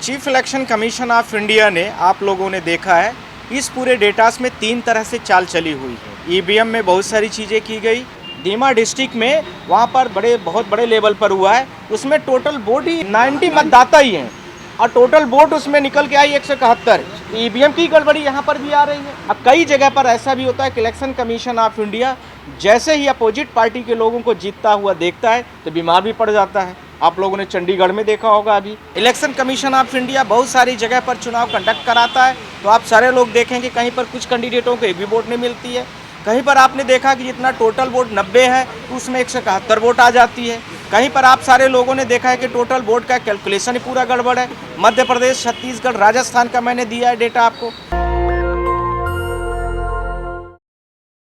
Chief election commission of India ने, आप लोगों ने देखा है, इस पूरे डेटास में 3 तरह से चाल चली हुई है। ईवीएम में बहुत सारी चीज़ें की गई। दीमा डिस्ट्रिक्ट में वहाँ पर बहुत बड़े लेवल पर हुआ है। उसमें टोटल वोट ही 90 मतदाता ही हैं और टोटल वोट उसमें निकल के आई 171। ईवीएम की गड़बड़ी यहाँ पर भी आ रही है। अब कई जगह पर ऐसा भी होता है कि इलेक्शन कमीशन ऑफ इंडिया जैसे ही अपोजिट पार्टी के लोगों को जीतता हुआ देखता है तो बीमार भी पड़ जाता है। आप लोगों ने चंडीगढ़ में देखा होगा। अभी इलेक्शन कमीशन ऑफ इंडिया बहुत सारी जगह पर चुनाव कंडक्ट कराता है, तो आप सारे लोग देखेंगे कहीं पर कुछ कैंडिडेटों को एक भी वोट नहीं मिलती है। कहीं पर आपने देखा कि जितना टोटल वोट 90 है तो उसमें 171 वोट आ जाती है। कहीं पर आप सारे लोगों ने देखा है कि टोटल वोट का कैलकुलेशन ही पूरा गड़बड़ है। मध्य प्रदेश, छत्तीसगढ़, राजस्थान का मैंने दिया है डेटा आपको।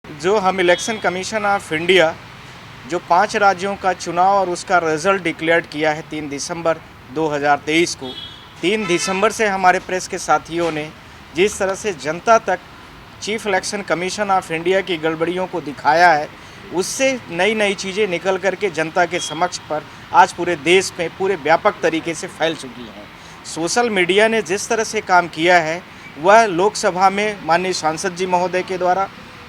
जो हम इलेक्शन कमीशन ऑफ इंडिया जो 5 राज्यों का चुनाव और उसका रिजल्ट डिक्लेयर किया है 3 दिसंबर 2023 को, 3 दिसंबर से हमारे प्रेस के साथियों ने जिस तरह से जनता तक chief election commission of India की गड़बड़ियों को दिखाया है, उससे नई नई चीज़ें निकल करके जनता के समक्ष पर आज पूरे देश में पूरे व्यापक तरीके से फैल चुकी हैं। सोशल मीडिया ने जिस तरह से काम किया है वह लोकसभा में माननीय सांसद जी महोदय के द्वारा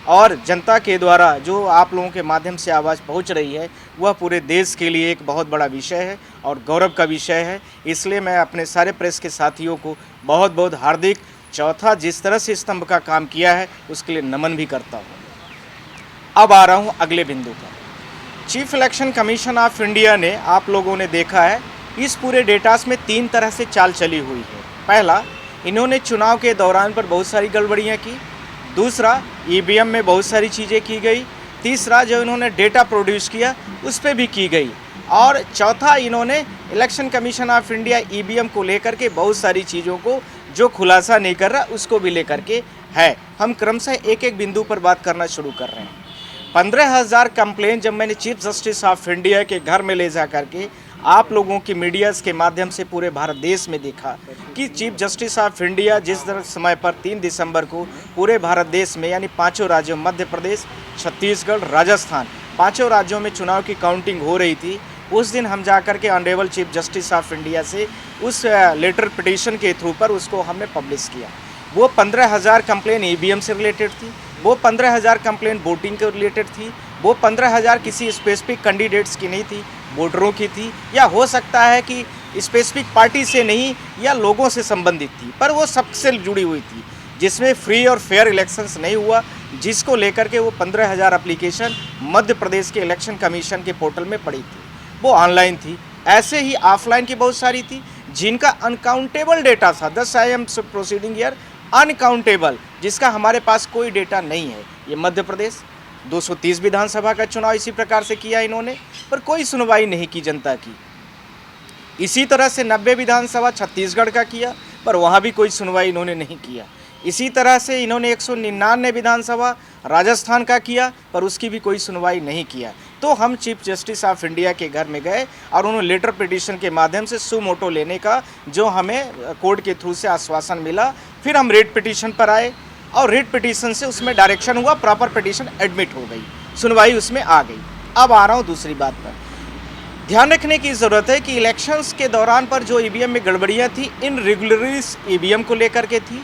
और जनता के द्वारा जो आप लोगों के माध्यम से आवाज़ पहुंच रही है, वह पूरे देश के लिए एक बहुत बड़ा विषय है और गौरव का विषय है। इसलिए मैं अपने सारे प्रेस के साथियों को बहुत बहुत हार्दिक चौथा जिस तरह से स्तंभ का काम किया है उसके लिए नमन भी करता हूँ। अब आ रहा हूँ अगले बिंदु पर। Chief election commission of India ने, आप लोगों ने देखा है, इस पूरे डेटास में 3 तरह से चाल चली हुई है। पहला, इन्होंने चुनाव के दौरान पर बहुत सारी गड़बड़ियाँ की। दूसरा, ईवीएम में बहुत सारी चीज़ें की गई। तीसरा, जो इन्होंने डेटा प्रोड्यूस किया उस पर भी की गई। और चौथा, इन्होंने election commission of India EVM को लेकर के बहुत सारी चीज़ों को जो खुलासा नहीं कर रहा उसको भी लेकर के है। हम क्रमशः एक एक बिंदु पर बात करना शुरू कर रहे हैं। 15,000 कंप्लेन जब मैंने चीफ जस्टिस ऑफ इंडिया के घर में ले जा करके आप लोगों की मीडियाज़ के माध्यम से पूरे भारत देश में देखा कि चीफ जस्टिस ऑफ इंडिया जिस समय पर 3 दिसंबर को पूरे भारत देश में यानी 5 राज्यों मध्य प्रदेश, छत्तीसगढ़, राजस्थान 5 राज्यों में चुनाव की काउंटिंग हो रही थी, उस दिन हम जाकर के honourable chief justice of India से उस लेटर पिटीशन के थ्रू पर उसको हमने पब्लिश किया। वो 15,000 कंप्लेन ईवीएम से रिलेटेड थी, वो 15,000 कंप्लेन वोटिंग के रिलेटेड थी, वो 15,000 किसी स्पेसिफिक कैंडिडेट्स की नहीं थी, वोटरों की थी, या हो सकता है कि स्पेसिफिक पार्टी से नहीं या लोगों से संबंधित थी, पर वो सबसे जुड़ी हुई थी जिसमें फ्री और फेयर इलेक्शंस नहीं हुआ, जिसको लेकर के वो 15,000 एप्लीकेशन मध्य प्रदेश के इलेक्शन कमीशन के पोर्टल में पड़ी थी। वो ऑनलाइन थी। ऐसे ही ऑफलाइन की बहुत सारी थी जिनका अनकाउंटेबल डेटा था। दस I am proceeding year uncountable, जिसका हमारे पास कोई डेटा नहीं है। ये मध्य प्रदेश 230 विधानसभा का चुनाव इसी प्रकार से किया इन्होंने, पर कोई सुनवाई नहीं की जनता की। इसी तरह से 90 विधानसभा छत्तीसगढ़ का किया, पर वहाँ भी कोई सुनवाई इन्होंने नहीं किया। इसी तरह से इन्होंने 199 विधानसभा राजस्थान का किया, पर उसकी भी कोई सुनवाई नहीं किया। तो हम चीफ जस्टिस ऑफ इंडिया के घर में गए और उन्होंने लेटर पिटीशन के माध्यम से सू मोटो लेने का जो हमें कोर्ट के थ्रू से आश्वासन मिला। फिर हम रेट पिटीशन पर आए और रेट पिटीशन से उसमें डायरेक्शन हुआ, प्रॉपर पिटीशन एडमिट हो गई, सुनवाई उसमें आ गई। अब आ रहा हूँ दूसरी बात पर। ध्यान रखने की ज़रूरत है कि इलेक्शंस के दौरान पर जो ईवीएम में गड़बड़ियाँ थी, इन रेगुलरीज ईवीएम को लेकर के थी,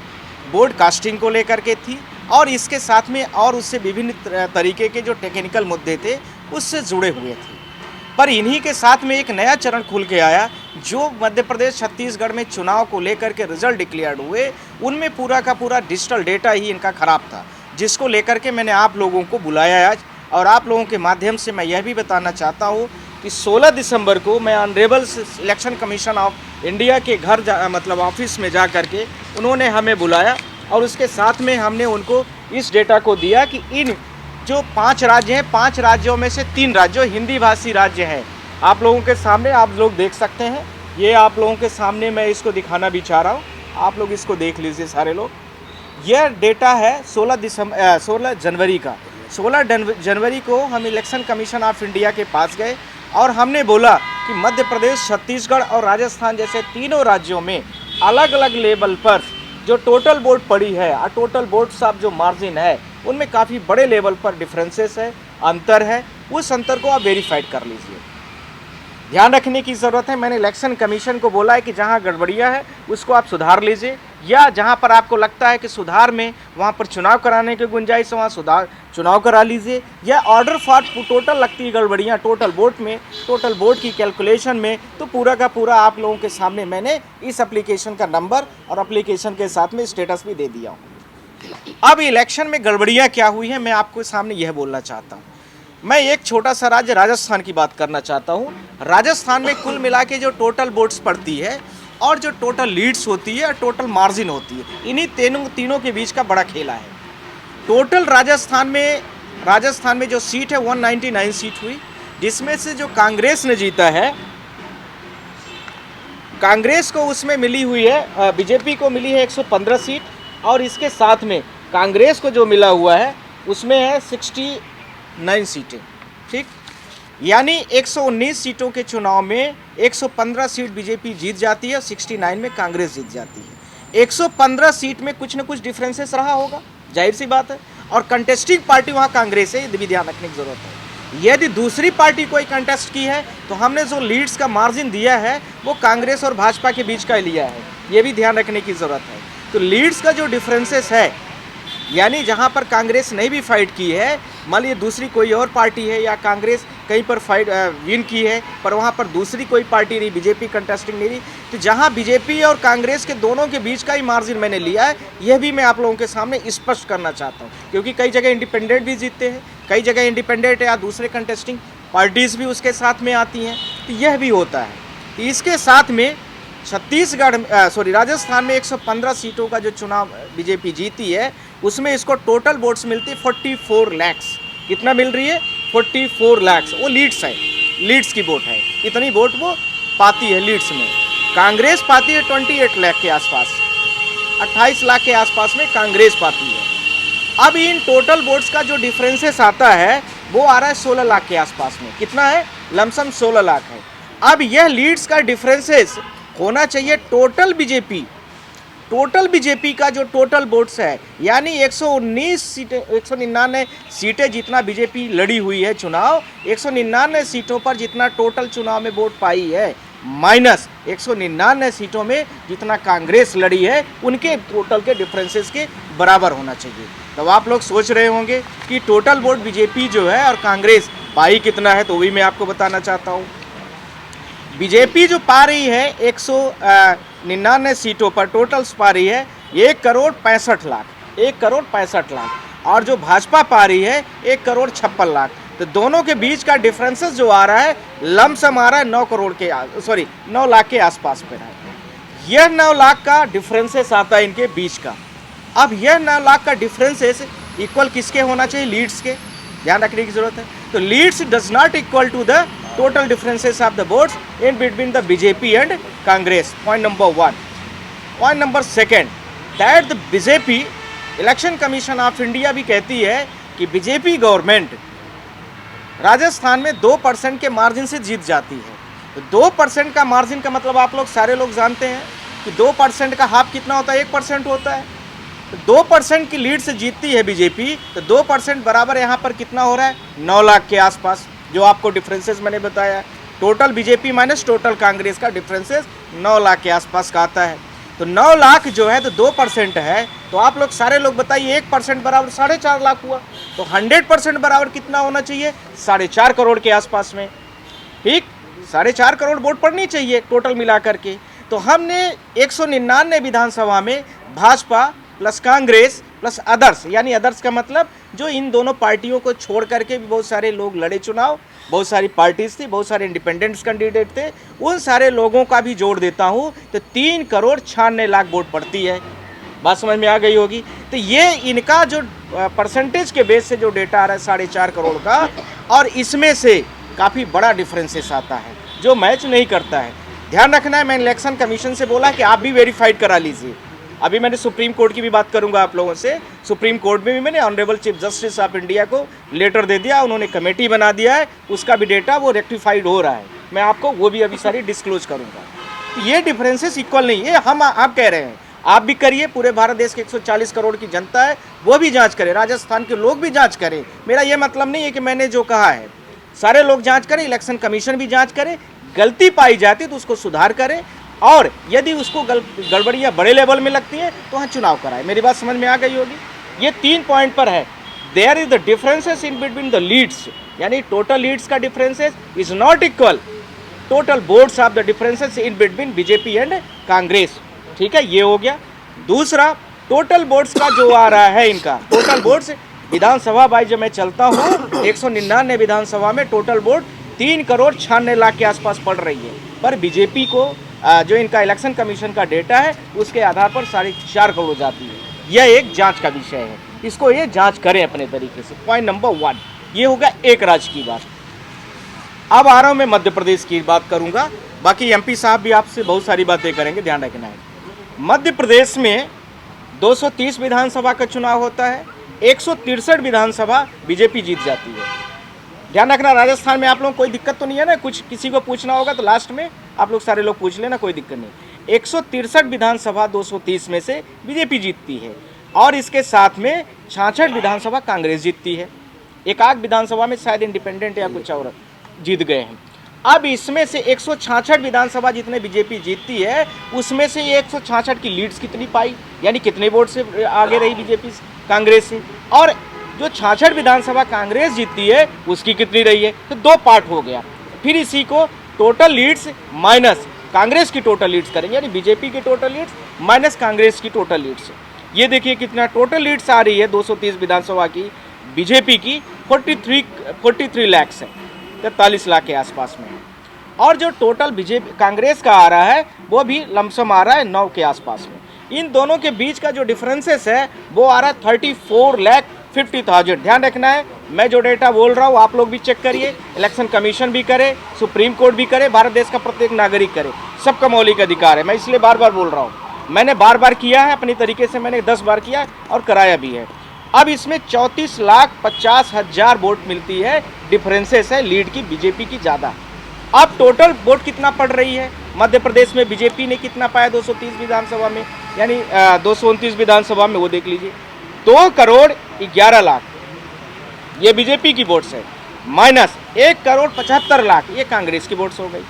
बोर्ड कास्टिंग को लेकर के थी, और इसके साथ में और उससे विभिन्न तरीके के जो टेक्निकल मुद्दे थे उससे जुड़े हुए थे। पर इन्हीं के साथ में एक नया चरण खुल के आया, जो मध्य प्रदेश छत्तीसगढ़ में चुनाव को लेकर के रिजल्ट डिक्लेयर्ड हुए, उनमें पूरा का पूरा डिजिटल डेटा ही इनका ख़राब था, जिसको लेकर के मैंने आप लोगों को बुलाया आज। और आप लोगों के माध्यम से मैं यह भी बताना चाहता हूँ कि 16 दिसंबर को मैं honourable election commission of India के घर मतलब ऑफिस में जा कर के उन्होंने हमें बुलाया और उसके साथ में हमने उनको इस डेटा को दिया कि इन जो 5 राज्य हैं, 5 राज्यों में से 3 राज्यों हिंदी भाषी राज्य हैं। आप लोगों के सामने आप लोग देख सकते हैं, ये आप लोगों के सामने मैं इसको दिखाना भी चाह रहा हूँ, आप लोग इसको देख लीजिए सारे लोग। यह डेटा है 16 जनवरी का। 16 जनवरी को हम इलेक्शन कमीशन ऑफ इंडिया के पास गए और हमने बोला कि मध्य प्रदेश, छत्तीसगढ़ और राजस्थान जैसे तीनों राज्यों में अलग अलग लेवल पर जो टोटल वोट पड़ी है और टोटल वोट्स ऑफ जो मार्जिन है उनमें काफ़ी बड़े लेवल पर डिफरेंसेस है, अंतर है। उस अंतर को आप वेरीफाइड कर लीजिए। ध्यान रखने की ज़रूरत है। मैंने इलेक्शन कमीशन को बोला है कि जहां गड़बड़ियां है उसको आप सुधार लीजिए, या जहां पर आपको लगता है कि सुधार में वहां पर चुनाव कराने की गुंजाइश है वहाँ सुधार चुनाव करा लीजिए, या ऑर्डर फॉर टोटल लगती है गड़बड़ियाँ टोटल वोट में, टोटल वोट की कैलकुलेशन में, तो पूरा का पूरा आप लोगों के सामने मैंने इस एप्लीकेशन का नंबर और एप्लीकेशन के साथ में स्टेटस भी दे दिया हूँ। अब इलेक्शन में गड़बड़ियाँ क्या हुई हैं मैं आपको सामने यह बोलना चाहता हूँ। मैं एक छोटा सा राज्य राजस्थान की बात करना चाहता हूँ। राजस्थान में कुल मिला के जो टोटल वोट्स पड़ती है और जो टोटल लीड्स होती है और टोटल मार्जिन होती है, इन्हीं तीनों के बीच का बड़ा खेला है। टोटल राजस्थान में जो सीट है 199 सीट हुई, जिसमें से जो कांग्रेस ने जीता है, कांग्रेस को उसमें मिली हुई है, बीजेपी को मिली है 115 सीट, और इसके साथ में कांग्रेस को जो मिला हुआ है उसमें है 69 सीटें। ठीक, यानी 119 सीटों के चुनाव में 115 सीट बीजेपी जीत जाती है, 69 में कांग्रेस जीत जाती है। 115 सीट में कुछ न कुछ डिफरेंसेस रहा होगा, जाहिर सी बात है, और कंटेस्टिंग पार्टी वहाँ कांग्रेस है, ये भी ध्यान रखने की जरूरत है। यदि दूसरी पार्टी कोई कंटेस्ट की है तो हमने जो लीड्स का मार्जिन दिया है वो कांग्रेस और भाजपा के बीच का लिया है, ये भी ध्यान रखने की ज़रूरत है। तो लीड्स का जो डिफरेंसेस है, यानी जहाँ पर कांग्रेस ने भी फाइट की है, मान लीजिए दूसरी कोई और पार्टी है या कांग्रेस कहीं पर फाइट विन की है पर वहाँ पर दूसरी कोई पार्टी नहीं, बीजेपी कंटेस्टिंग नहीं रही, तो जहाँ बीजेपी और कांग्रेस के दोनों के बीच का ही मार्जिन मैंने लिया है, यह भी मैं आप लोगों के सामने स्पष्ट करना चाहता हूँ। क्योंकि कई जगह इंडिपेंडेंट भी जीतते हैं, कई जगह इंडिपेंडेंट या दूसरे कंटेस्टिंग पार्टीज़ भी उसके साथ में आती हैं, तो यह भी होता है। इसके साथ में राजस्थान में 115 सीटों का जो चुनाव बीजेपी जीती है उसमें इसको टोटल वोट्स मिलती है 44 लाख। कितना मिल रही है? 44 लाख। वो लीड्स है, लीड्स की वोट है, इतनी वोट वो पाती है लीड्स में। कांग्रेस पाती है 28 लाख के आसपास, 28 लाख के आसपास में कांग्रेस पाती है। अब इन टोटल वोट्स का जो डिफरेंसेस आता है वो आ रहा है 16 लाख के आसपास में। कितना है? लमसम 16 लाख है। अब यह लीड्स का डिफरेंसेस होना चाहिए टोटल बीजेपी का जो टोटल वोट्स है, यानी 119 सीटें, 199 सीटें जितना बीजेपी लड़ी हुई है चुनाव, 199 सीटों पर जितना टोटल चुनाव में वोट पाई है, माइनस 199 सीटों में जितना कांग्रेस लड़ी है, उनके टोटल के डिफरेंसेस के बराबर होना चाहिए। तब आप लोग सोच रहे होंगे कि टोटल वोट बीजेपी जो है और कांग्रेस पाई कितना है, तो वही मैं आपको बताना चाहता हूँ। बीजेपी जो पा रही है 199 सीटों पर टोटल्स पा रही है 1,65,00,000, 1,65,00,000, और जो भाजपा पा रही है 1,56,00,000। तो दोनों के बीच का डिफरेंसेस जो आ रहा है लमसम आ रहा है 9 लाख के आसपास पे है। यह 9 लाख का डिफरेंसेस आता है इनके बीच का। अब यह 9 लाख का डिफरेंसेस इक्वल किसके होना चाहिए? लीड्स के, ध्यान रखने की जरूरत है। तो leads does not equal to the total differences of the votes in between the BJP and Congress. Point number 1. Point number 2, that the BJP election commission of India भी कहती है कि बीजेपी गवर्नमेंट राजस्थान में 2% के मार्जिन से जीत जाती है। तो 2% का मार्जिन का मतलब आप लोग सारे लोग जानते हैं कि 2% का हाफ कितना होता है? 1% होता है। तो 2% की लीड से जीतती है बीजेपी, तो 2% बराबर यहाँ पर कितना हो रहा है? 9 लाख के आसपास। जो आपको डिफरेंसेस मैंने बताया, total BJP minus total Congress का डिफरेंसेस 9 लाख के आसपास का आता है। तो 9 लाख जो है तो 2% है, तो आप लोग सारे लोग बताइए 1% बराबर 4.5 लाख हुआ। तो 100% बराबर कितना होना चाहिए? 4.5 करोड़ के आसपास में। ठीक, 4.5 करोड़ वोट पड़नी चाहिए टोटल मिला करके। तो हमने 199 विधानसभा में Bhajpa plus Congress plus others, यानी अदर्स का मतलब जो इन दोनों पार्टियों को छोड़ करके भी बहुत सारे लोग लड़े चुनाव, बहुत सारी पार्टीज थी, बहुत सारे इंडिपेंडेंट्स कैंडिडेट थे, उन सारे लोगों का भी जोड़ देता हूँ तो 3,96,00,000 वोट पड़ती है। बात समझ में आ गई होगी। तो ये इनका जो परसेंटेज के बेस से जो डेटा आ रहा है 4.5 करोड़ का, और इसमें से काफ़ी बड़ा डिफरेंसेस आता है जो मैच नहीं करता है। ध्यान रखना है, मैंने इलेक्शन कमीशन से बोला कि आप भी वेरीफाइड करा लीजिए। अभी मैंने सुप्रीम कोर्ट की भी बात करूंगा आप लोगों से। सुप्रीम कोर्ट में भी मैंने honourable chief justice of India को लेटर दे दिया, उन्होंने कमेटी बना दिया है, उसका भी डेटा वो रेक्टिफाइड हो रहा है। मैं आपको वो भी अभी सारी डिस्क्लोज करूंगा। ये डिफरेंसेस इक्वल नहीं है, हम आप कह रहे हैं, आप भी करिए, पूरे भारत देश के 140 करोड़ की जनता है वो भी जाँच करे, राजस्थान के लोग भी जाँच करें। मेरा ये मतलब नहीं है कि मैंने जो कहा है सारे लोग जाँच करें, इलेक्शन कमीशन भी जाँच करे, गलती पाई जाती है तो उसको सुधार करें, और यदि उसको गड़बड़ियाँ बड़े लेवल में लगती हैं तो वहाँ चुनाव कराएं। मेरी बात समझ में आ गई होगी। ये 3 पॉइंट पर है। There is the differences in between the leads, यानी टोटल लीड्स का differences is not equal total votes of the differences in between BJP and Congress. ठीक है, ये हो गया। दूसरा, टोटल वोट्स का जो आ रहा है इनका टोटल वोट्स विधानसभा वाइज जब मैं चलता हूँ 199 विधानसभा में टोटल वोट 3,96,00,000 के आसपास पड़ रही है, पर बीजेपी को जो इनका इलेक्शन कमीशन का डेटा है उसके आधार पर 4.5 करोड़ जाती है। यह एक जांच का विषय है, इसको ये जांच करें अपने तरीके से। पॉइंट नंबर 1 ये होगा एक राज्य की बात। अब आ रहा हूँ मैं मध्य प्रदेश की बात करूँगा, बाकी एमपी साहब भी आपसे बहुत सारी बातें करेंगे, ध्यान रखना है। मध्य प्रदेश में 230 विधानसभा का चुनाव होता है, 163 विधानसभा बीजेपी जीत जाती है। ध्यान रखना, राजस्थान में आप लोगों को कोई दिक्कत तो नहीं है ना, कुछ किसी को पूछना होगा तो लास्ट में आप लोग सारे लोग पूछ लेना, कोई दिक्कत नहीं। 163 विधानसभा 230 में से बीजेपी जीतती है, और इसके साथ में 66 विधानसभा कांग्रेस जीतती है। एक आध विधानसभा में शायद इंडिपेंडेंट या कुछ और जीत गए हैं। अब इसमें से 166 विधानसभा जितने बीजेपी जीतती है उसमें से ये 166 की लीड्स कितनी पाई, यानी कितने वोट से आगे रही बीजेपी कांग्रेस से, और जो 66 विधानसभा कांग्रेस जीतती है उसकी कितनी रही है। तो 2 पार्ट हो गया। फिर इसी को टोटल लीड्स माइनस कांग्रेस की टोटल लीड्स करेंगे, यानी बीजेपी की टोटल लीड्स माइनस कांग्रेस की टोटल लीड्स। ये देखिए कितना टोटल लीड्स आ रही है 230 विधानसभा की, बीजेपी की 43 लाख है, 43 लाख के आसपास में। और जो टोटल बीजेपी कांग्रेस का आ रहा है वो भी लमसम आ रहा है 9 के आसपास में। इन दोनों के बीच का जो डिफरेंसेस है वो आ रहा है 34,50,000। ध्यान रखना है, मैं जो डेटा बोल रहा हूँ आप लोग भी चेक करिए, इलेक्शन कमीशन भी करे, सुप्रीम कोर्ट भी करे, भारत देश का प्रत्येक नागरिक करे, सबका मौलिक अधिकार है। मैं इसलिए बार बार बोल रहा हूँ, मैंने बार बार किया है अपनी तरीके से, मैंने 10 बार किया और कराया भी है। अब इसमें 34,50,000 वोट मिलती है, डिफरेंसेस है लीड की बीजेपी की ज़्यादा। अब टोटल वोट कितना पड़ रही है मध्य प्रदेश में, बीजेपी ने कितना पाया 230 विधानसभा में, यानी 229 विधानसभा में, वो देख लीजिए 2,11,00,000 ये बीजेपी की वोट्स है, माइनस 1,75,00,000 ये कांग्रेस की वोट्स हो गई।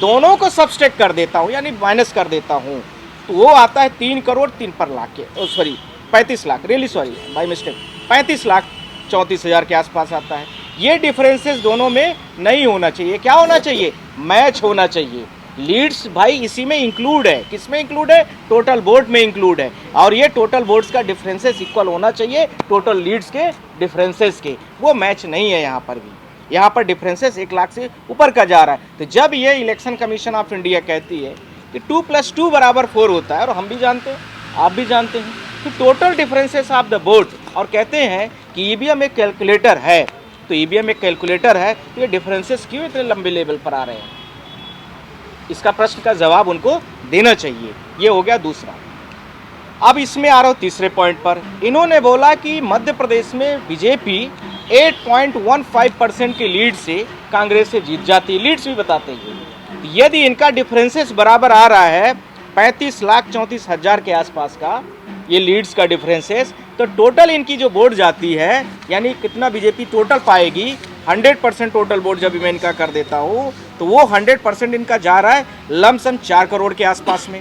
दोनों को सब्सट्रैक्ट कर देता हूँ, यानी माइनस कर देता हूँ, तो वो आता है 3,03,00,000 के, sorry 35 lakh, really sorry by mistake, 35,34,000 के आसपास आता है। ये डिफरेंसेस दोनों में नहीं होना चाहिए। क्या होना चाहिए? मैच होना चाहिए। लीड्स भाई इसी में इंक्लूड है, किस में इंक्लूड है? टोटल वोट में इंक्लूड है, और ये टोटल वोट्स का डिफरेंसेस इक्वल होना चाहिए टोटल लीड्स के डिफरेंसेस के। वो मैच नहीं है यहाँ पर भी, यहाँ पर डिफरेंसेस 1 लाख से ऊपर का जा रहा है। तो जब ये इलेक्शन कमीशन ऑफ इंडिया कहती है कि 2 + 2 = 4 होता है, और हम भी जानते हैं, आप भी जानते हैं, तो total differences of the vote, और कहते हैं कि ईवीएम एक कैलकुलेटर है, तो ईवीएम एक कैलकुलेटर है, तो ये डिफरेंसेस क्यों इतने लंबे लेवल पर आ रहे हैं? इसका प्रश्न का जवाब उनको देना चाहिए। ये हो गया दूसरा। अब इसमें आ रहा हूँ तीसरे पॉइंट पर। इन्होंने बोला कि मध्य प्रदेश में बीजेपी 8.15% की लीड से कांग्रेस से जीत जाती है, लीड्स भी बताते हैं। यदि इनका डिफरेंसेस बराबर आ रहा है 35,34,000 के आसपास का, ये लीड्स का डिफरेंसेस, तो टोटल इनकी जो वोट जाती है, यानी कितना बीजेपी टोटल पाएगी, 100% टोटल वोट जब मैं इनका कर देता हूँ तो वो 100% इनका जा रहा है लमसम 4 करोड़ के आसपास में।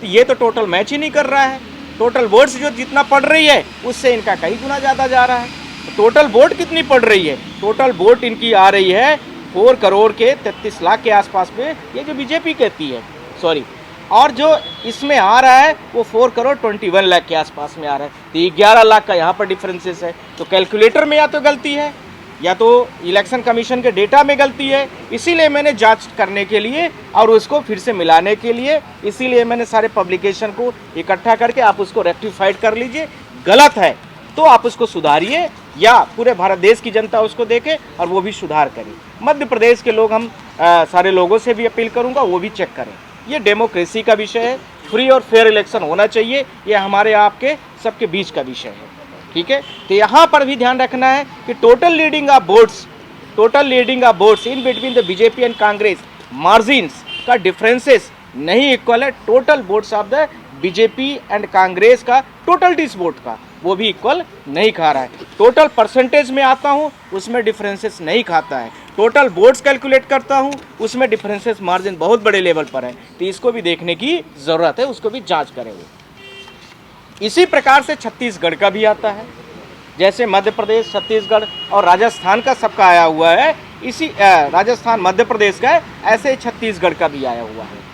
तो ये तो टोटल मैच ही नहीं कर रहा है। टोटल वोट्स जो जितना पड़ रही है उससे इनका कई गुना ज़्यादा जा रहा है। तो टोटल वोट कितनी पड़ रही है? टोटल वोट इनकी आ रही है 4 करोड़ के 33 लाख के आसपास में, ये जो बीजेपी कहती है, सॉरी, और जो इसमें आ रहा है वो 4 करोड़ 21 लाख के आसपास में आ रहा है। तो 11 लाख का यहाँ पर डिफरेंसेस है। तो कैलकुलेटर में या तो गलती है या तो इलेक्शन कमीशन के डेटा में गलती है। इसीलिए मैंने जांच करने के लिए और उसको फिर से मिलाने के लिए, इसीलिए मैंने सारे पब्लिकेशन को इकट्ठा करके आप उसको रेक्टिफाइड कर लीजिए। गलत है तो आप उसको सुधारिए, या पूरे भारत देश की जनता उसको देखे और वो भी सुधार करे। मध्य प्रदेश के लोग, हम सारे लोगों से भी अपील करूँगा वो भी चेक करें। ये डेमोक्रेसी का विषय है, फ्री और फेयर इलेक्शन होना चाहिए, ये हमारे आपके सबके बीच का विषय है, ठीक है। तो यहाँ पर भी ध्यान रखना है कि total leading of votes in between the BJP and Congress margins का डिफरेंसेस नहीं इक्वल है। Total votes of the BJP and Congress का टोटल डिस वोट का वो भी इक्वल नहीं खा रहा है। टोटल परसेंटेज में आता हूँ उसमें डिफरेंसेस नहीं खाता है। टोटल वोट्स कैलकुलेट करता हूँ, उसमें डिफरेंसेस मार्जिन बहुत बड़े लेवल पर है, तो इसको भी देखने की ज़रूरत है, उसको भी जांच करेंगे। इसी प्रकार से छत्तीसगढ़ का भी आता है, जैसे मध्य प्रदेश, छत्तीसगढ़ और राजस्थान का सबका आया हुआ है, इसी राजस्थान मध्य प्रदेश का है, ऐसे छत्तीसगढ़ का भी आया हुआ है।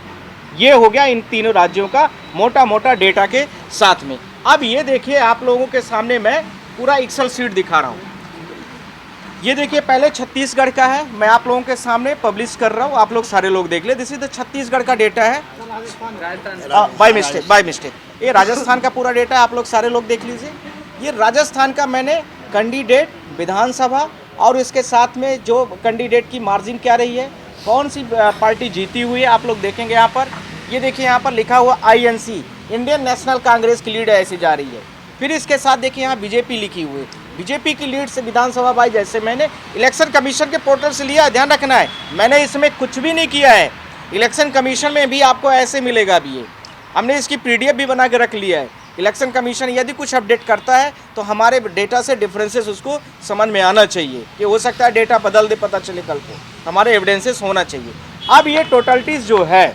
ये हो गया इन तीनों राज्यों का मोटा मोटा डेटा के साथ में। अब ये देखिए, आप लोगों के सामने मैं पूरा एक्सेल शीट दिखा रहा हूँ। ये देखिए, पहले छत्तीसगढ़ का है, मैं आप लोगों के सामने पब्लिश कर रहा हूँ, आप लोग सारे लोग देख ले। दिस इज द छत्तीसगढ़ का डेटा है, बाय मिस्टेक ये राजस्थान का पूरा डेटा है, आप लोग सारे लोग देख लीजिए। ये राजस्थान का मैंने कैंडिडेट, विधानसभा और इसके साथ में जो कैंडिडेट की मार्जिन क्या रही है, कौन सी पार्टी जीती हुई है, आप लोग देखेंगे यहाँ पर। ये देखिए, यहाँ पर लिखा हुआ INC, इंडियन नेशनल कांग्रेस की लीड ऐसी जा रही है। फिर इसके साथ देखिए यहाँ बीजेपी लिखी हुई है, बीजेपी की लीड से विधानसभा बाई, जैसे मैंने इलेक्शन कमीशन के पोर्टल से लिया है, ध्यान रखना है, मैंने इसमें कुछ भी नहीं किया है। इलेक्शन कमीशन में भी आपको ऐसे मिलेगा भी, ये हमने इसकी PDF भी बना के रख लिया है। इलेक्शन कमीशन यदि कुछ अपडेट करता है तो हमारे डेटा से डिफरेंसेस उसको समझ में आना चाहिए, कि हो सकता है डेटा बदल दे, पता चले कल को, हमारे एविडेंसेस होना चाहिए। अब ये टोटलिटीज जो है,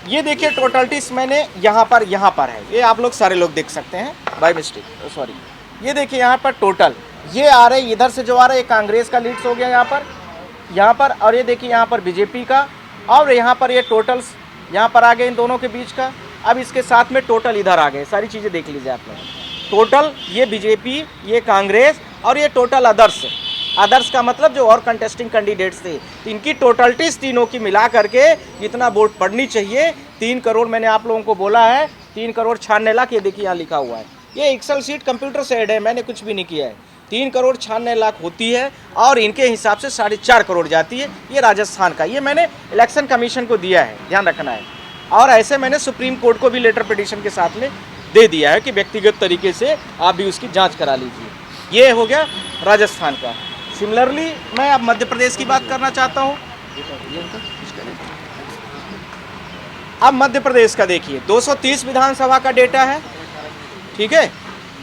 ये देखिए टोटलिटीज मैंने यहाँ पर है, ये आप लोग सारे लोग देख सकते हैं, बाय मिस्टेक सॉरी। ये देखिए यहाँ पर टोटल ये आ रहे, इधर से जो आ रहा है, ये कांग्रेस का लीड्स हो गया यहाँ पर, और ये देखिए यहाँ पर बीजेपी का, और यहाँ पर ये टोटल्स यहाँ पर आ गए इन दोनों के बीच का। अब इसके साथ में टोटल इधर आ गए, सारी चीज़ें देख लीजिए आप लोग। टोटल ये बीजेपी, ये कांग्रेस और ये टोटल अदर्स का मतलब जो और कंटेस्टिंग कैंडिडेट्स थे, तो इनकी टोटलिटीज तीनों की मिला करके जितना वोट पड़नी चाहिए 3 करोड़ मैंने आप लोगों को बोला है, 3 करोड़ 96 लाख, ये देखिए यहाँ लिखा हुआ है। ये एक्सेल शीट कंप्यूटर से ऐड है, मैंने कुछ भी नहीं किया है। 3 करोड़ 96 लाख होती है और इनके हिसाब से 4.5 करोड़ जाती है। ये राजस्थान का, ये मैंने इलेक्शन कमीशन को दिया है, ध्यान रखना है। और ऐसे मैंने सुप्रीम कोर्ट को भी लेटर पिटीशन के साथ में दे दिया है कि व्यक्तिगत तरीके से आप भी उसकी जांच करा लीजिए। ये हो गया राजस्थान का। सिमिलरली मैं अब मध्य प्रदेश की बात करना चाहता हूँ। अब मध्य प्रदेश का देखिए, 230 विधानसभा का डेटा है, ठीक है।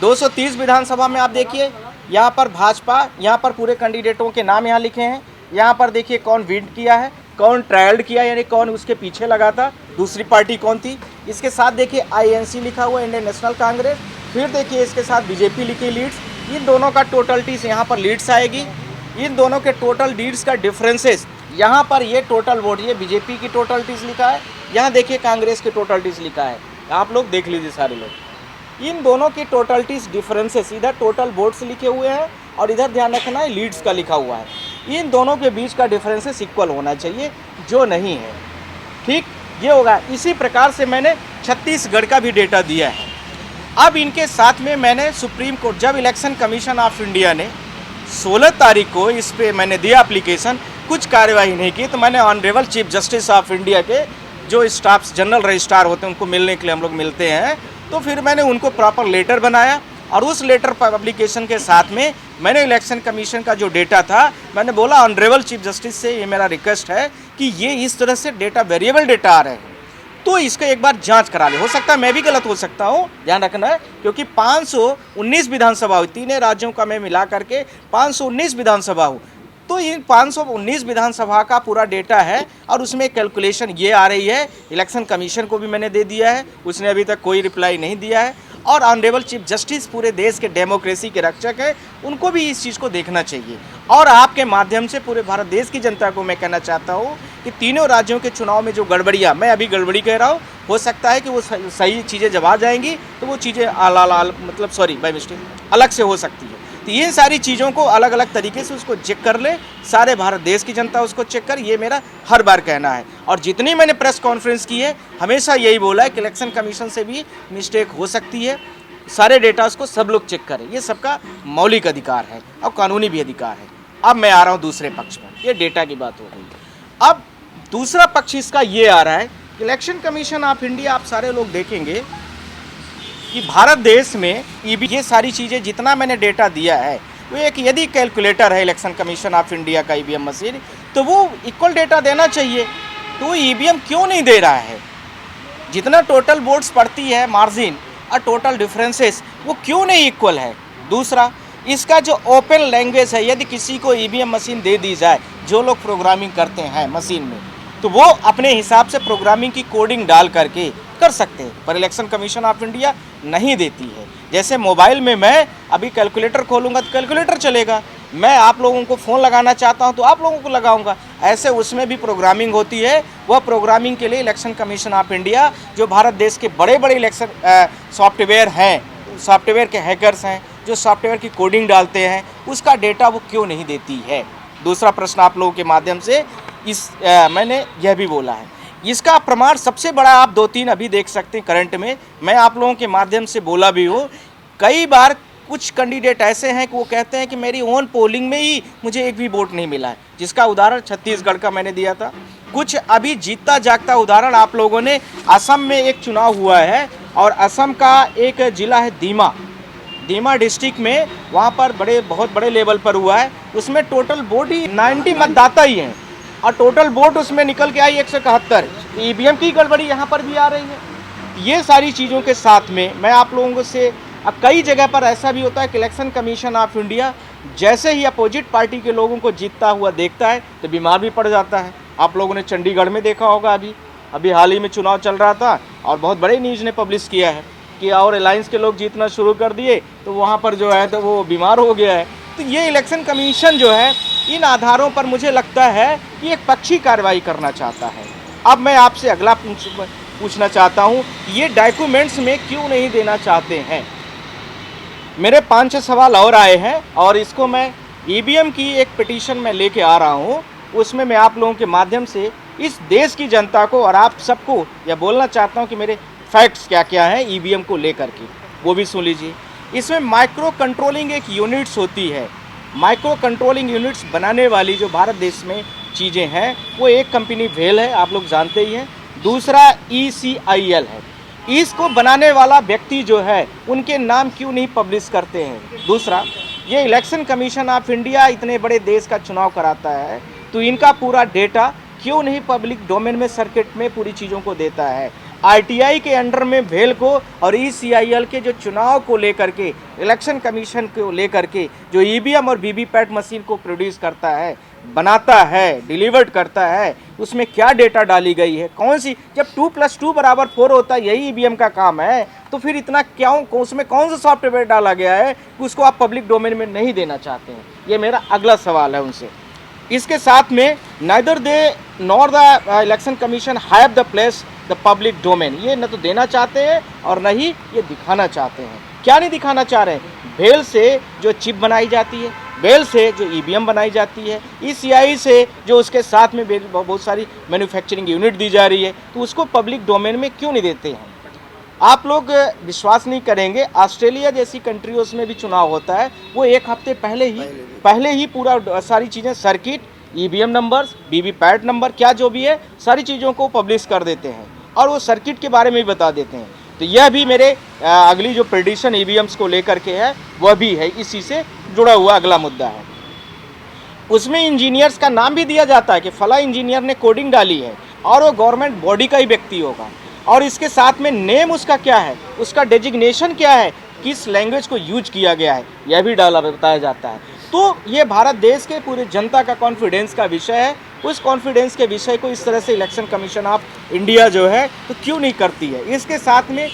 230 विधानसभा में आप देखिए, यहाँ पर भाजपा, यहाँ पर पूरे कैंडिडेटों के नाम यहाँ लिखे हैं। यहाँ पर देखिए कौन विन किया है, कौन ट्रायल्ड किया, यानी कौन उसके पीछे लगा था, दूसरी पार्टी कौन थी। इसके साथ देखिए INC लिखा हुआ है, इंडियन नेशनल कांग्रेस। फिर देखिए इसके साथ बीजेपी लिखी लीड्स, इन दोनों का टोटलिटीज यहाँ पर लीड्स आएगी। इन दोनों के टोटल लीड्स का डिफरेंसेस यहाँ पर, ये टोटल वोट, ये बीजेपी की टोटलिटीज लिखा है, यहाँ देखिए कांग्रेस की टोटलिटीज लिखा है, आप लोग देख लीजिए सारे लोग। इन दोनों की टोटलिटीज डिफरेंसेस, इधर टोटल वोट्स लिखे हुए हैं और इधर ध्यान रखना है लीड्स का लिखा हुआ है। इन दोनों के बीच का डिफरेंसेस इक्वल होना चाहिए, जो नहीं है, ठीक, ये होगा। इसी प्रकार से मैंने छत्तीसगढ़ का भी डेटा दिया है। अब इनके साथ में मैंने सुप्रीम कोर्ट, जब इलेक्शन कमीशन ऑफ इंडिया ने 16 तारीख को इस पे मैंने दिया एप्लीकेशन, कुछ कार्यवाही नहीं की, तो मैंने honourable chief justice of India के जो स्टाफ जनरल रजिस्ट्रार होते हैं उनको मिलने के लिए हम लोग मिलते हैं, तो फिर मैंने उनको प्रॉपर लेटर बनाया और उस लेटर पब्लिकेशन के साथ में मैंने इलेक्शन कमीशन का जो डेटा था, मैंने बोला ऑनरेबल चीफ जस्टिस से ये मेरा रिक्वेस्ट है कि ये इस तरह से डेटा वेरिएबल डेटा आ रहे हैं, तो इसका एक बार जांच करा ले। हो सकता है मैं भी गलत हो सकता हूँ, ध्यान रखना है, क्योंकि 519 विधानसभा हुई, तीनों राज्यों का मैं मिला करके 519 विधानसभा हूँ, तो इन 519 विधानसभा का पूरा डेटा है और उसमें कैलकुलेशन ये आ रही है। इलेक्शन कमीशन को भी मैंने दे दिया है, उसने अभी तक कोई रिप्लाई नहीं दिया है। और ऑनरेबल चीफ जस्टिस पूरे देश के डेमोक्रेसी के रक्षक हैं, उनको भी इस चीज़ को देखना चाहिए। और आपके माध्यम से पूरे भारत देश की जनता को मैं कहना चाहता हूँ कि तीनों राज्यों के चुनाव में जो गड़बड़ियाँ, मैं अभी गड़बड़ी कह रहा हूँ, हो सकता है कि वो सही चीज़ें जब आ जाएंगी तो वो चीज़ें बाय मिस्टेक अलग से हो सकती है। तो ये सारी चीज़ों को अलग अलग तरीके से उसको चेक कर ले, सारे भारत देश की जनता उसको चेक कर, ये मेरा हर बार कहना है। और जितनी मैंने प्रेस कॉन्फ्रेंस की है, हमेशा यही बोला है कि इलेक्शन कमीशन से भी मिस्टेक हो सकती है, सारे डेटास को सब लोग चेक करें, ये सबका मौलिक अधिकार है और कानूनी भी अधिकार है। अब मैं आ रहा हूँ दूसरे पक्ष पर, ये डेटा की बात हो गई। अब दूसरा पक्ष इसका ये आ रहा है, इलेक्शन कमीशन ऑफ इंडिया, आप सारे लोग देखेंगे कि भारत देश में ये सारी चीज़ें जितना मैंने डेटा दिया है, वो एक यदि कैलकुलेटर है इलेक्शन कमीशन ऑफ इंडिया का EVM मशीन, तो वो इक्वल डेटा देना चाहिए, तो EVM क्यों नहीं दे रहा है? जितना टोटल वोट्स पड़ती है मार्जिन और टोटल डिफरेंसेस, वो क्यों नहीं इक्वल है? दूसरा, इसका जो ओपन लैंग्वेज है, यदि किसी को ईवीएम मशीन दे दी जाए, जो लोग प्रोग्रामिंग करते हैं मशीन में, तो वो अपने हिसाब से प्रोग्रामिंग की कोडिंग डाल करके कर सकते हैं, पर इलेक्शन कमीशन ऑफ इंडिया नहीं देती है। जैसे मोबाइल में मैं अभी कैलकुलेटर खोलूँगा तो कैलकुलेटर चलेगा, मैं आप लोगों को फ़ोन लगाना चाहता हूं तो आप लोगों को लगाऊंगा, ऐसे उसमें भी प्रोग्रामिंग होती है। वह प्रोग्रामिंग के लिए इलेक्शन कमीशन ऑफ इंडिया, जो भारत देश के बड़े बड़े इलेक्शन सॉफ्टवेयर हैं, सॉफ्टवेयर के हैकर्स हैं, जो सॉफ्टवेयर की कोडिंग डालते हैं, उसका डेटा वो क्यों नहीं देती है। दूसरा प्रश्न आप लोगों के माध्यम से मैंने यह भी बोला है, इसका प्रमाण सबसे बड़ा आप 2-3 अभी देख सकते हैं करंट में, मैं आप लोगों के माध्यम से बोला भी हूँ। कई बार कुछ कैंडिडेट ऐसे हैं कि वो कहते हैं कि मेरी ओन पोलिंग में ही मुझे एक भी वोट नहीं मिला है, जिसका उदाहरण छत्तीसगढ़ का मैंने दिया था। कुछ अभी जीतता जागता उदाहरण आप लोगों ने, असम में एक चुनाव हुआ है और असम का एक ज़िला है दीमा डिस्ट्रिक्ट में, वहाँ पर बहुत बड़े लेवल पर हुआ है। उसमें टोटल वोट ही 90 मतदाता ही हैं और टोटल वोट उसमें निकल के आई 171। ईवीएम की गड़बड़ी यहाँ पर भी आ रही है। ये सारी चीज़ों के साथ में मैं आप लोगों से, अब कई जगह पर ऐसा भी होता है कि इलेक्शन कमीशन ऑफ इंडिया जैसे ही अपोजिट पार्टी के लोगों को जीतता हुआ देखता है तो बीमार भी पड़ जाता है। आप लोगों ने चंडीगढ़ में देखा होगा, अभी हाल ही में चुनाव चल रहा था और बहुत बड़े न्यूज़ ने पब्लिश किया है कि और अलायंस के लोग जीतना शुरू कर दिए तो वहाँ पर जो है तो वो बीमार हो गया है। तो ये इलेक्शन कमीशन जो है इन आधारों पर मुझे लगता है कि एक पक्षी कार्रवाई करना चाहता है। अब मैं आपसे अगला पूछना चाहता हूँ, ये डॉक्यूमेंट्स में क्यों नहीं देना चाहते हैं। मेरे 5-6 सवाल और आए हैं और इसको मैं ईवीएम की एक पिटीशन में लेके आ रहा हूँ, उसमें मैं आप लोगों के माध्यम से इस देश की जनता को और आप सबको यह बोलना चाहता हूँ कि मेरे फैक्ट्स क्या क्या हैं ईवीएम को लेकर के, वो भी सुन लीजिए। इसमें माइक्रो कंट्रोलिंग एक यूनिट्स होती है, माइक्रो कंट्रोलिंग यूनिट्स बनाने वाली जो भारत देश में चीज़ें हैं वो एक कंपनी भेल है, आप लोग जानते ही हैं, दूसरा ECIL है। इसको बनाने वाला व्यक्ति जो है उनके नाम क्यों नहीं पब्लिश करते हैं। दूसरा, ये इलेक्शन कमीशन ऑफ इंडिया इतने बड़े देश का चुनाव कराता है तो इनका पूरा डेटा क्यों नहीं पब्लिक डोमेन में सर्किट में पूरी चीज़ों को देता है। RTI के अंडर में भेल को और ECIL के जो चुनाव को लेकर के, इलेक्शन कमीशन को लेकर के जो EVM और VVPAT मशीन को प्रोड्यूस करता है, बनाता है, डिलीवर्ड करता है, उसमें क्या डेटा डाली गई है, कौन सी, जब 2+2 = 4 होता है, यही EVM का काम है, तो फिर इतना क्यों, उसमें कौन सा सॉफ्टवेयर डाला गया है कि उसको आप पब्लिक डोमेन में नहीं देना चाहते हैं। ये मेरा अगला सवाल है उनसे। इसके साथ में neither they nor the election commission have the place the public domain, ये न तो देना चाहते हैं और न ही ये दिखाना चाहते हैं। क्या नहीं दिखाना चाह रहे हैं, भेल से जो चिप बनाई जाती है, भेल से जो EVM बनाई जाती है, ECI से जो उसके साथ में बहुत सारी मैन्युफैक्चरिंग यूनिट दी जा रही है, तो उसको पब्लिक डोमेन में क्यों नहीं देते हैं। आप लोग विश्वास नहीं करेंगे, ऑस्ट्रेलिया जैसी कंट्रियों में भी चुनाव होता है, वो 1 हफ्ते पहले ही पूरा सारी चीज़ें, circuit, EVM numbers, VVPAT number, क्या जो भी है सारी चीज़ों को पब्लिश कर देते हैं और वो सर्किट के बारे में भी बता देते हैं। तो यह भी मेरे अगली जो प्रेडिक्शन EVMs को लेकर के है वह भी है, इसी से जुड़ा हुआ अगला मुद्दा है। उसमें इंजीनियर्स का नाम भी दिया जाता है कि फला इंजीनियर ने कोडिंग डाली है और वो गवर्नमेंट बॉडी का ही व्यक्ति होगा, और इसके साथ में नेम उसका क्या है, उसका डेजिग्नेशन क्या है, किस लैंग्वेज को यूज किया गया है, यह भी बताया जाता है। तो ये भारत देश के पूरे जनता का कॉन्फिडेंस का विषय है। उस कॉन्फिडेंस के विषय को इस तरह से इलेक्शन कमीशन ऑफ इंडिया जो है तो क्यों नहीं करती है। इसके साथ में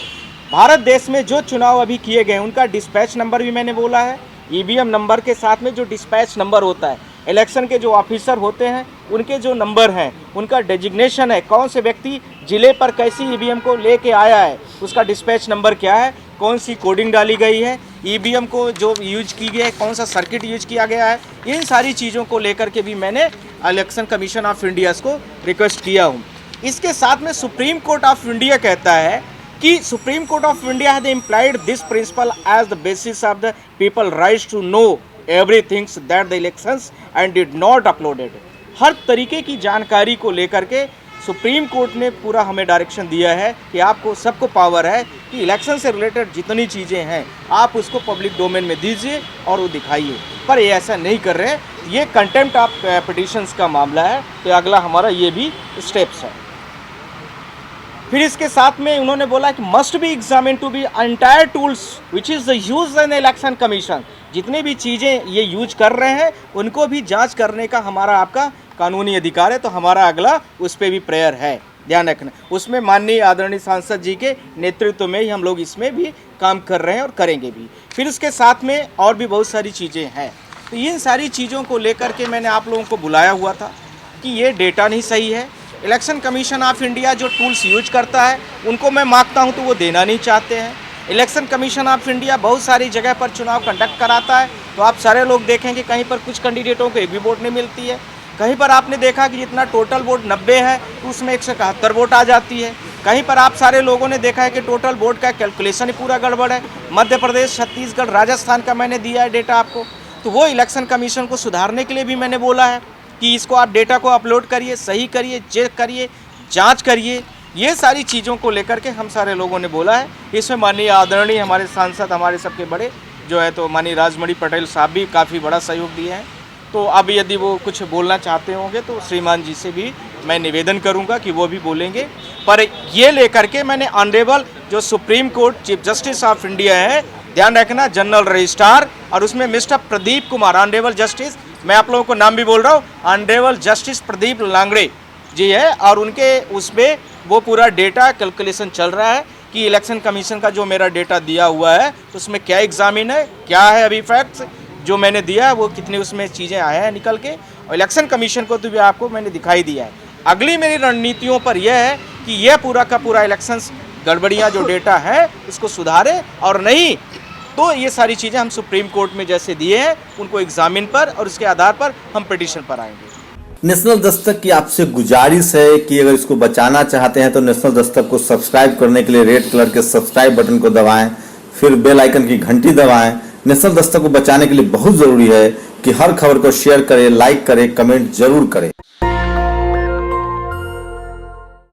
भारत देश में जो चुनाव अभी किए गए उनका डिस्पैच नंबर भी मैंने बोला है, EVM नंबर के साथ में जो डिस्पैच नंबर होता है, इलेक्शन के जो ऑफिसर होते हैं उनके जो नंबर हैं, उनका डेजिग्नेशन है, कौन से व्यक्ति ज़िले पर कैसी EVM को लेके आया है, उसका डिस्पैच नंबर क्या है, कौन सी कोडिंग डाली गई है, EVM को जो यूज की गई है, कौन सा सर्किट यूज किया गया है, इन सारी चीज़ों को लेकर के भी मैंने इलेक्शन कमीशन ऑफ इंडिया को रिक्वेस्ट किया हूँ। इसके साथ में सुप्रीम कोर्ट ऑफ इंडिया कहता है कि supreme court of India has implied this principle as the basis of the people rights to know everything that the elections and did not uploaded. हर तरीके की जानकारी को लेकर के सुप्रीम कोर्ट ने पूरा हमें डायरेक्शन दिया है कि आपको सबको पावर है कि इलेक्शन से रिलेटेड जितनी चीज़ें हैं आप उसको पब्लिक डोमेन में दीजिए और वो दिखाइए, पर ये ऐसा नहीं कर रहे हैं। ये कंटेम्प्ट ऑफ पिटिशंस का मामला है, तो अगला हमारा ये भी स्टेप्स है। फिर इसके साथ में उन्होंने बोला कि must be examine to be entire tools which is the use in election commission. जितनी भी चीज़ें ये यूज कर रहे हैं उनको भी जांच करने का हमारा आपका कानूनी अधिकार है। तो हमारा अगला उस पर भी प्रेयर है, ध्यान रखना। उसमें माननीय आदरणीय सांसद जी के नेतृत्व में ही हम लोग इसमें भी काम कर रहे हैं और करेंगे भी। फिर उसके साथ में और भी बहुत सारी चीज़ें हैं। तो इन सारी चीज़ों को लेकर के मैंने आप लोगों को बुलाया हुआ था कि ये डेटा नहीं सही है। इलेक्शन कमीशन ऑफ इंडिया जो टूल्स यूज करता है उनको मैं मांगता हूँ तो वो देना नहीं चाहते हैं। इलेक्शन कमीशन ऑफ इंडिया बहुत सारी जगह पर चुनाव कंडक्ट कराता है, तो आप सारे लोग देखेंगे कहीं पर कुछ कैंडिडेटों को एक भी वोट नहीं मिलती है। कहीं पर आपने देखा कि जितना टोटल वोट 90 है तो उसमें 171 वोट आ जाती है। कहीं पर आप सारे लोगों ने देखा है कि टोटल वोट का कैलकुलेशन ही पूरा गड़बड़ है। मध्य प्रदेश, छत्तीसगढ़, राजस्थान का मैंने दिया है डेटा आपको। तो वो इलेक्शन कमीशन को सुधारने के लिए भी मैंने बोला है कि इसको आप डेटा को अपलोड करिए, सही करिए, चेक करिए, जाँच करिए। ये सारी चीज़ों को लेकर के हम सारे लोगों ने बोला है। इसमें माननीय आदरणीय हमारे सांसद, हमारे सबके बड़े जो है तो माननीय राजमणि पटेल साहब भी काफ़ी बड़ा सहयोग दिए हैं। तो अब यदि वो कुछ बोलना चाहते होंगे तो श्रीमान जी से भी मैं निवेदन करूंगा कि वो भी बोलेंगे। पर ये लेकर के मैंने ऑनरेबल जो supreme court chief justice of India है, ध्यान रखना, जनरल रजिस्ट्रार, और उसमें mister Pradeep Kumar, honourable justice, मैं आप लोगों को नाम भी बोल रहा हूँ, ऑनरेबल जस्टिस प्रदीप लांगड़े जी है, और उनके उसमें वो पूरा डेटा कैलकुलेशन चल रहा है कि इलेक्शन कमीशन का जो मेरा डेटा दिया हुआ है तो उसमें क्या एग्जामिन है, क्या है अभी फैक्ट्स जो मैंने दिया है, वो कितनी उसमें चीज़ें आए हैं निकल के, और इलेक्शन कमीशन को तो भी आपको मैंने दिखाई दिया है। अगली मेरी रणनीतियों पर यह है कि यह पूरा का पूरा इलेक्शंस गड़बड़ियाँ जो डेटा है उसको सुधारे, और नहीं तो ये सारी चीज़ें हम सुप्रीम कोर्ट में जैसे दिए हैं उनको एग्जामिन पर और उसके आधार पर हम पिटीशन पर आएंगे। नेशनल दस्तक की आपसे गुजारिश है कि अगर इसको बचाना चाहते हैं तो नेशनल दस्तक को सब्सक्राइब करने के लिए रेड कलर के सब्सक्राइब बटन को दबाएं, फिर बेल आइकन की घंटी दबाएं। नेशनल दस्तक को बचाने के लिए बहुत जरूरी है कि हर खबर को शेयर करें, लाइक करें, कमेंट जरूर करें।